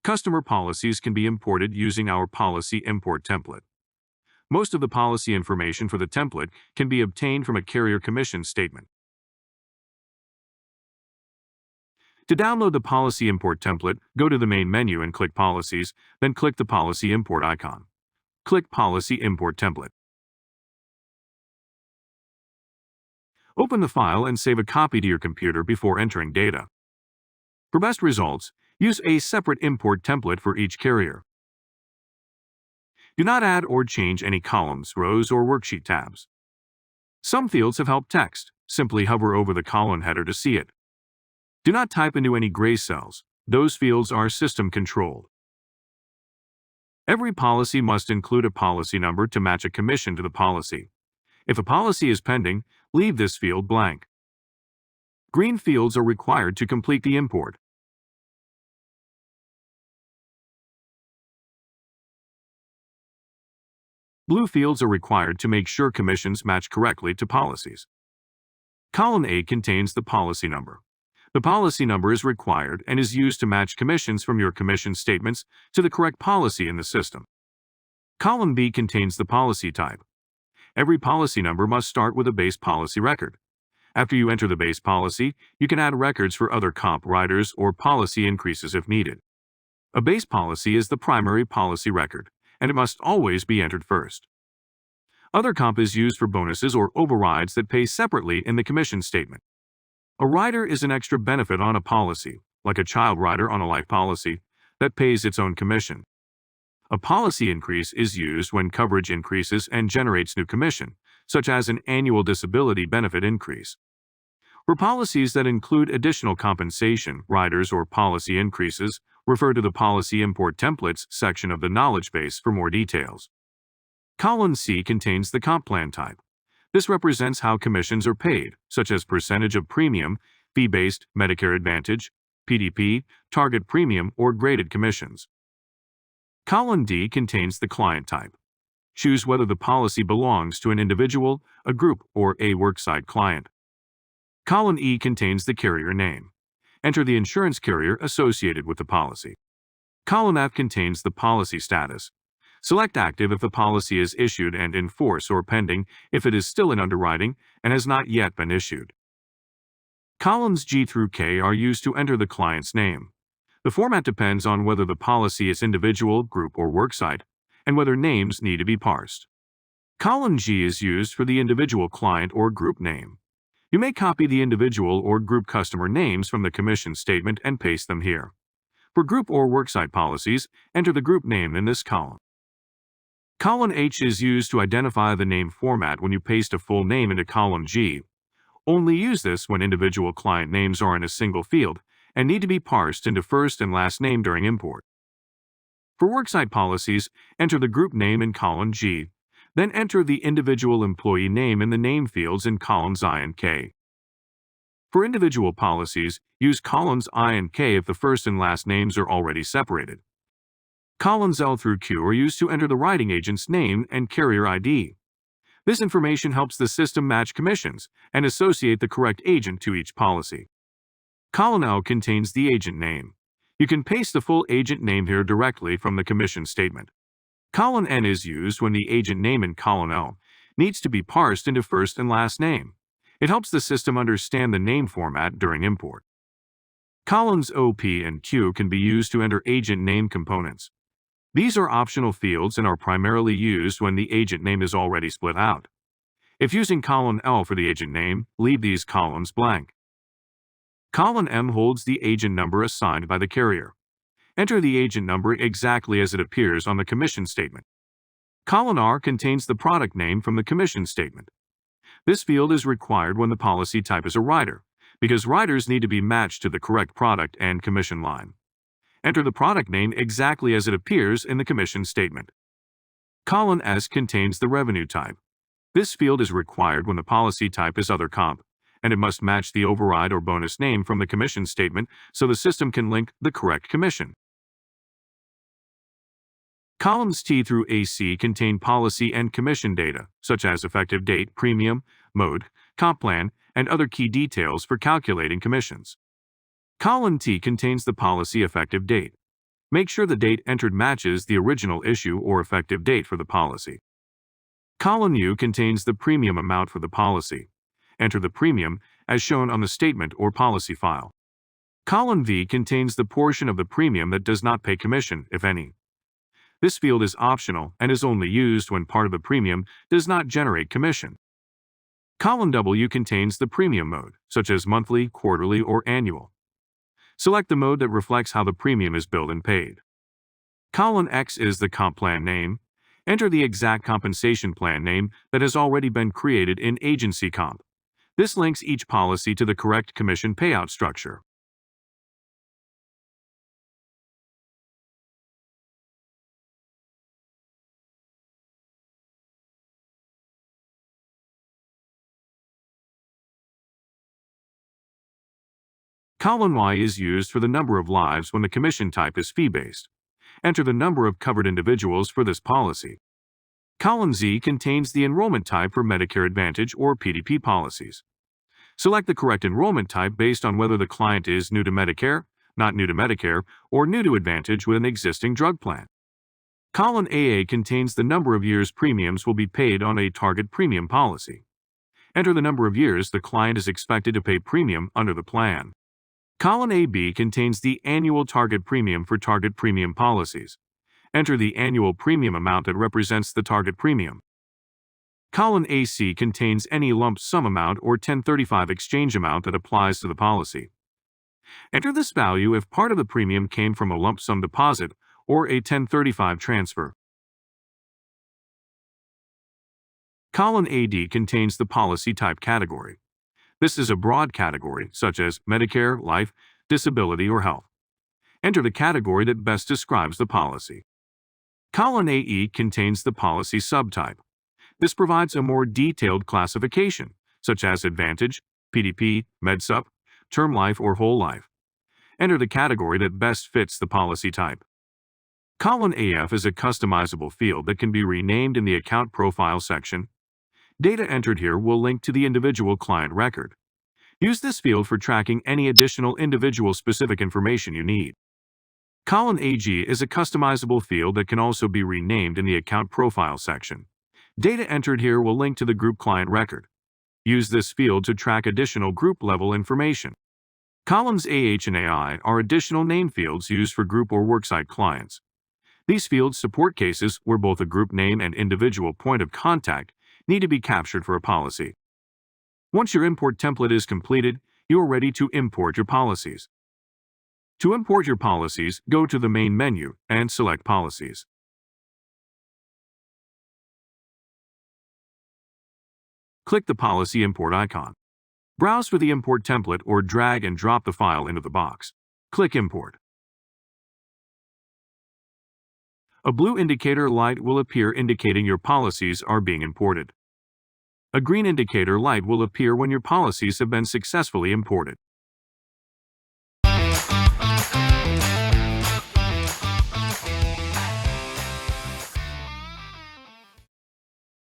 Customer policies can be imported using our policy import template. Most of the policy information for the template can be obtained from a carrier commission statement. To download the policy import template, go to the main menu and click Policies, then click the Policy Import icon. Click Policy Import Template. Open the file and save a copy to your computer before entering data. For best results, use a separate import template for each carrier. Do not add or change any columns, rows, or worksheet tabs. Some fields have help text. Simply hover over the column header to see it. Do not type into any gray cells. Those fields are system-controlled. Every policy must include a policy number to match a commission to the policy. If a policy is pending, leave this field blank. Green fields are required to complete the import. Blue fields are required to make sure commissions match correctly to policies. Column A contains the policy number. The policy number is required and is used to match commissions from your commission statements to the correct policy in the system. Column B contains the policy type. Every policy number must start with a base policy record. After you enter the base policy, you can add records for other comp riders or policy increases if needed. A base policy is the primary policy record, and it must always be entered first. Other comp is used for bonuses or overrides that pay separately in the commission statement. A rider is an extra benefit on a policy, like a child rider on a life policy, that pays its own commission. A policy increase is used when coverage increases and generates new commission, such as an annual disability benefit increase. For policies that include additional compensation, riders, or policy increases, refer to the Policy Import Templates section of the knowledge base for more details. Column C contains the comp plan type. This represents how commissions are paid, such as percentage of premium, fee-based, Medicare Advantage, PDP, target premium, or graded commissions. Column D contains the client type. Choose whether the policy belongs to an individual, a group, or a worksite client. Column E contains the carrier name. Enter the insurance carrier associated with the policy. Column F contains the policy status. Select active if the policy is issued and in force, or pending if it is still in underwriting and has not yet been issued. Columns G through K are used to enter the client's name. The format depends on whether the policy is individual, group, or worksite, and whether names need to be parsed. Column G is used for the individual client or group name. You may copy the individual or group customer names from the commission statement and paste them here. For group or worksite policies, enter the group name in this column. Column H is used to identify the name format when you paste a full name into column G. Only use this when individual client names are in a single field and need to be parsed into first and last name during import. For worksite policies, enter the group name in column G, then enter the individual employee name in the name fields in columns I and K. For individual policies, use columns I and K if the first and last names are already separated. Columns L through Q are used to enter the writing agent's name and carrier ID. This information helps the system match commissions and associate the correct agent to each policy. Column L contains the agent name. You can paste the full agent name here directly from the commission statement. Column N is used when the agent name in column L needs to be parsed into first and last name. It helps the system understand the name format during import. Columns O, P, and Q can be used to enter agent name components. These are optional fields and are primarily used when the agent name is already split out. If using column L for the agent name, leave these columns blank. Column M holds the agent number assigned by the carrier. Enter the agent number exactly as it appears on the commission statement. Column R contains the product name from the commission statement. This field is required when the policy type is a rider, because riders need to be matched to the correct product and commission line. Enter the product name exactly as it appears in the commission statement. Column S contains the revenue type. This field is required when the policy type is other comp, and it must match the override or bonus name from the commission statement so the system can link the correct commission. Columns T through AC contain policy and commission data, such as effective date, premium, mode, comp plan, and other key details for calculating commissions. Column T contains the policy effective date. Make sure the date entered matches the original issue or effective date for the policy. Column U contains the premium amount for the policy. Enter the premium as shown on the statement or policy file. Column V contains the portion of the premium that does not pay commission, if any. This field is optional and is only used when part of the premium does not generate commission. Column W contains the premium mode, such as monthly, quarterly, or annual. Select the mode that reflects how the premium is billed and paid. Column X is the comp plan name. Enter the exact compensation plan name that has already been created in Agency Comp. This links each policy to the correct commission payout structure. Column Y is used for the number of lives when the commission type is fee-based. Enter the number of covered individuals for this policy. Column Z contains the enrollment type for Medicare Advantage or PDP policies. Select the correct enrollment type based on whether the client is new to Medicare, not new to Medicare, or new to Advantage with an existing drug plan. Column AA contains the number of years premiums will be paid on a target premium policy. Enter the number of years the client is expected to pay premium under the plan. Column AB contains the annual target premium for target premium policies. Enter the annual premium amount that represents the target premium. Column AC contains any lump sum amount or 1035 exchange amount that applies to the policy. Enter this value if part of the premium came from a lump sum deposit or a 1035 transfer. Column AD contains the policy type category. This is a broad category, such as Medicare, life, disability, or health. Enter the category that best describes the policy. Column AE contains the policy subtype. This provides a more detailed classification, such as Advantage, PDP, MedSup, Term Life, or Whole Life. Enter the category that best fits the policy type. Column AF is a customizable field that can be renamed in the Account Profile section. Data entered here will link to the individual client record. Use this field for tracking any additional individual-specific information you need. Column AG is a customizable field that can also be renamed in the Account Profile section. Data entered here will link to the group client record. Use this field to track additional group-level information. Columns AH and AI are additional name fields used for group or worksite clients. These fields support cases where both a group name and individual point of contact need to be captured for a policy. Once your import template is completed, you are ready to import your policies. To import your policies, go to the main menu and select Policies. Click the Policy Import icon. Browse for the import template or drag and drop the file into the box. Click Import. A blue indicator light will appear indicating your policies are being imported. A green indicator light will appear when your policies have been successfully imported.